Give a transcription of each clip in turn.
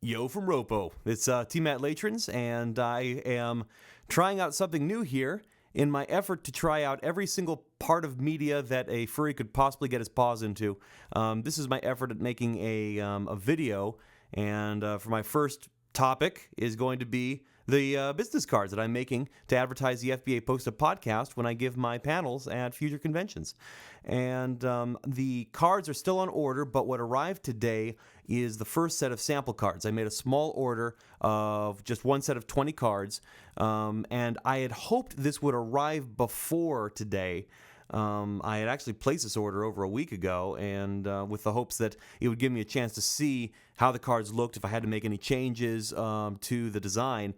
Yo from Ropo. It's Team at Latrans, and I am trying out something new here in my effort to try out every single part of media that a furry could possibly get his paws into. This is my effort at making a video, and for my first topic is going to be the business cards that I'm making to advertise the FBA Post Up Podcast when I give my panels at future conventions. And the cards are still on order, but what arrived today is the first set of sample cards. I made a small order of just one set of 20 cards, and I had hoped this would arrive before today. I had actually placed this order over a week ago, and with the hopes that it would give me a chance to see how the cards looked, if I had to make any changes to the design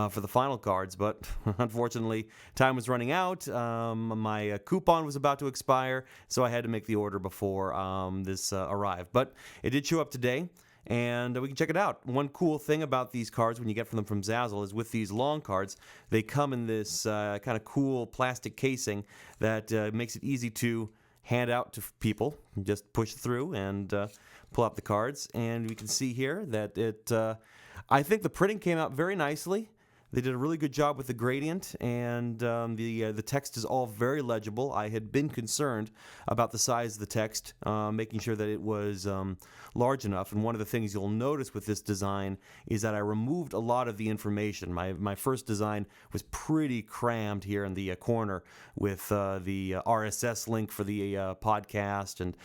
for the final cards. But unfortunately, time was running out. My coupon was about to expire, so I had to make the order before this arrived. But it did show up today, and we can check it out. One cool thing about these cards when you get them from Zazzle is with these long cards, they come in this kind of cool plastic casing that makes it easy to hand out to people. You just push through and pull out the cards, and we can see here that it, I think the printing came out very nicely. They did a really good job with the gradient, and the text is all very legible. I had been concerned about the size of the text, making sure that it was large enough. And one of the things you'll notice with this design is that I removed a lot of the information. My first design was pretty crammed here in the corner with the RSS link for the podcast, and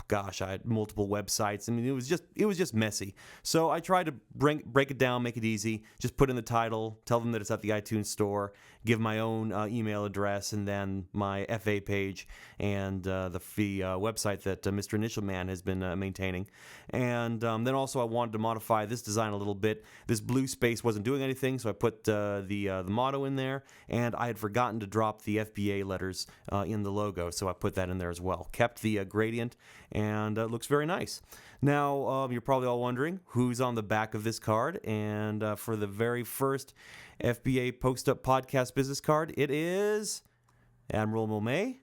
gosh, I had multiple websites. I mean, it was just messy. So I tried to break it down, make it easy. Just put in the title, tell them that it's at the iTunes store, give my own email address, and then my FA page and the website that Mr. Initial Man has been maintaining. And then also I wanted to modify this design a little bit. This blue space wasn't doing anything, so I put the motto in there, and I had forgotten to drop the FBA letters in the logo, so I put that in there as well. Kept the gradient, and it looks very nice. Now, you're probably all wondering who's on the back of this card, and for the very first FBA Post Up Podcast business card, it is Admiral May.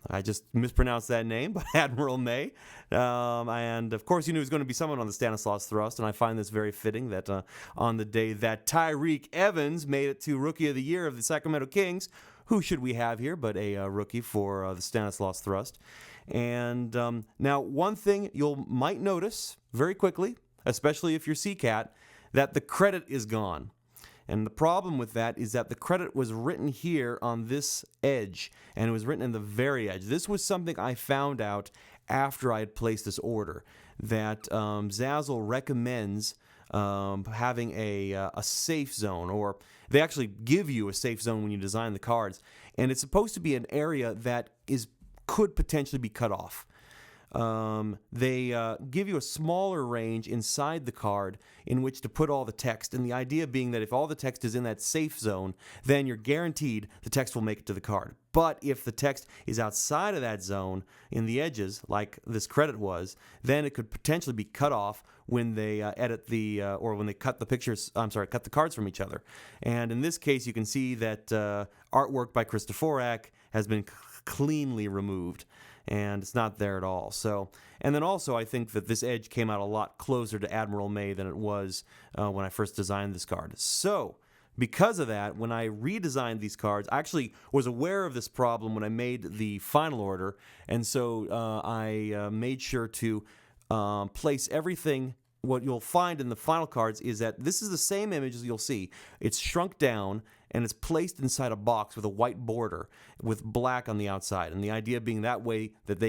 I just mispronounced that name, but Admiral May. And of course, you knew it was going to be someone on the Stanislaus Thrust, and I find this very fitting that on the day that Tyreek Evans made it to Rookie of the Year of the Sacramento Kings, who should we have here but a rookie for the Stanislaus Thrust? And now, one thing you might notice very quickly, especially if you're CCAT, that the credit is gone. And the problem with that is that the credit was written here on this edge, and it was written in the very edge. This was something I found out after I had placed this order, that Zazzle recommends having a safe zone, or they actually give you a safe zone when you design the cards, and it's supposed to be an area that could potentially be cut off. They give you a smaller range inside the card in which to put all the text, and the idea being that if all the text is in that safe zone, then you're guaranteed the text will make it to the card. But if the text is outside of that zone in the edges, like this credit was, then it could potentially be cut off when they edit or when they cut the cards from each other. And in this case, you can see that artwork by Christoforak has been cleanly removed, and it's not there at all. So, and then also I think that this edge came out a lot closer to Admiral May than it was when I first designed this card. So, because of that, when I redesigned these cards, I actually was aware of this problem when I made the final order, and so I made sure to place everything. What you'll find in the final cards is that this is the same image as you'll see. It's shrunk down, and it's placed inside a box with a white border with black on the outside. And the idea being that way that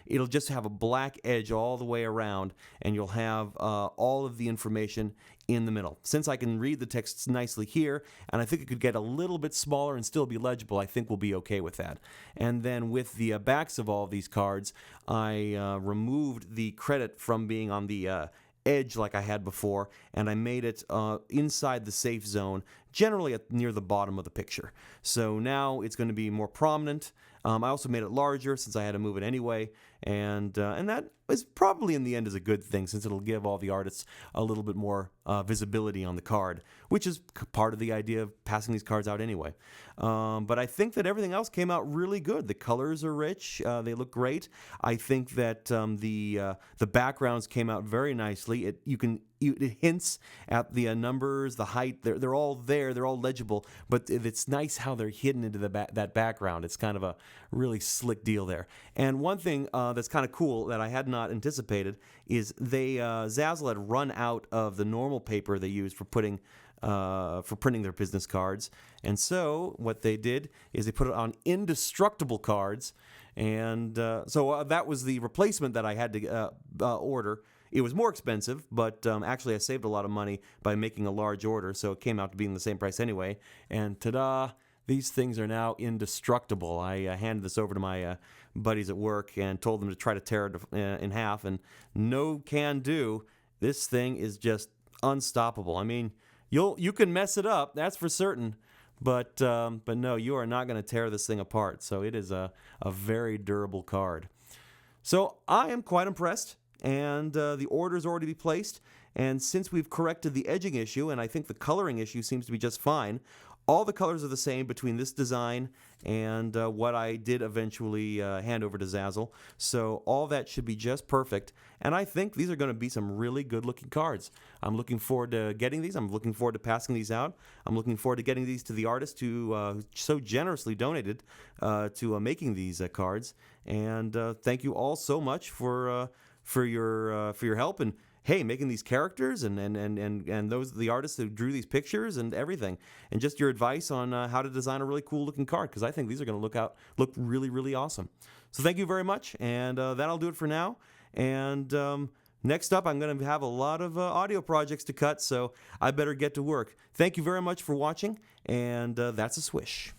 it'll just have a black edge all the way around, and you'll have all of the information in the middle. Since I can read the text nicely here, and I think it could get a little bit smaller and still be legible, I think we'll be okay with that. And then with the backs of all of these cards, I removed the credit from being on the edge like I had before, and I made it inside the safe zone, generally near the bottom of the picture. So now it's going to be more prominent. I also made it larger since I had to move it anyway, and that is probably in the end is a good thing, since it'll give all the artists a little bit more visibility on the card, which is part of the idea of passing these cards out anyway. But I think that everything else came out really good. The colors are rich; they look great. I think that the backgrounds came out very nicely. You can it hints at the numbers, the height. They're all there. They're all legible. But it's nice how they're hidden into that background. It's kind of a really slick deal there. And one thing that's kind of cool that I had not anticipated is Zazzle had run out of the normal paper they used for printing their business cards. And so what they did is they put it on indestructible cards. And so that was the replacement that I had to order. It was more expensive, but actually I saved a lot of money by making a large order, so it came out to being the same price anyway. And ta-da, these things are now indestructible. I handed this over to my buddies at work and told them to try to tear it in half, and no can do. This thing is just unstoppable. I mean, you can mess it up, that's for certain, but no, you are not going to tear this thing apart. So it is a very durable card. So I am quite impressed. And the order's already been placed. And since we've corrected the edging issue, and I think the coloring issue seems to be just fine, all the colors are the same between this design and what I did eventually hand over to Zazzle. So all that should be just perfect. And I think these are going to be some really good-looking cards. I'm looking forward to getting these. I'm looking forward to passing these out. I'm looking forward to getting these to the artist who so generously donated to making these cards. And thank you all so much for your help and hey, making these characters and those the artists who drew these pictures and everything, and just your advice on how to design a really cool looking card, because I think these are going to look really, really awesome. So thank you very much, and that'll do it for now. And next up, I'm going to have a lot of audio projects to cut, so I better get to work. Thank you very much for watching, and that's a swish.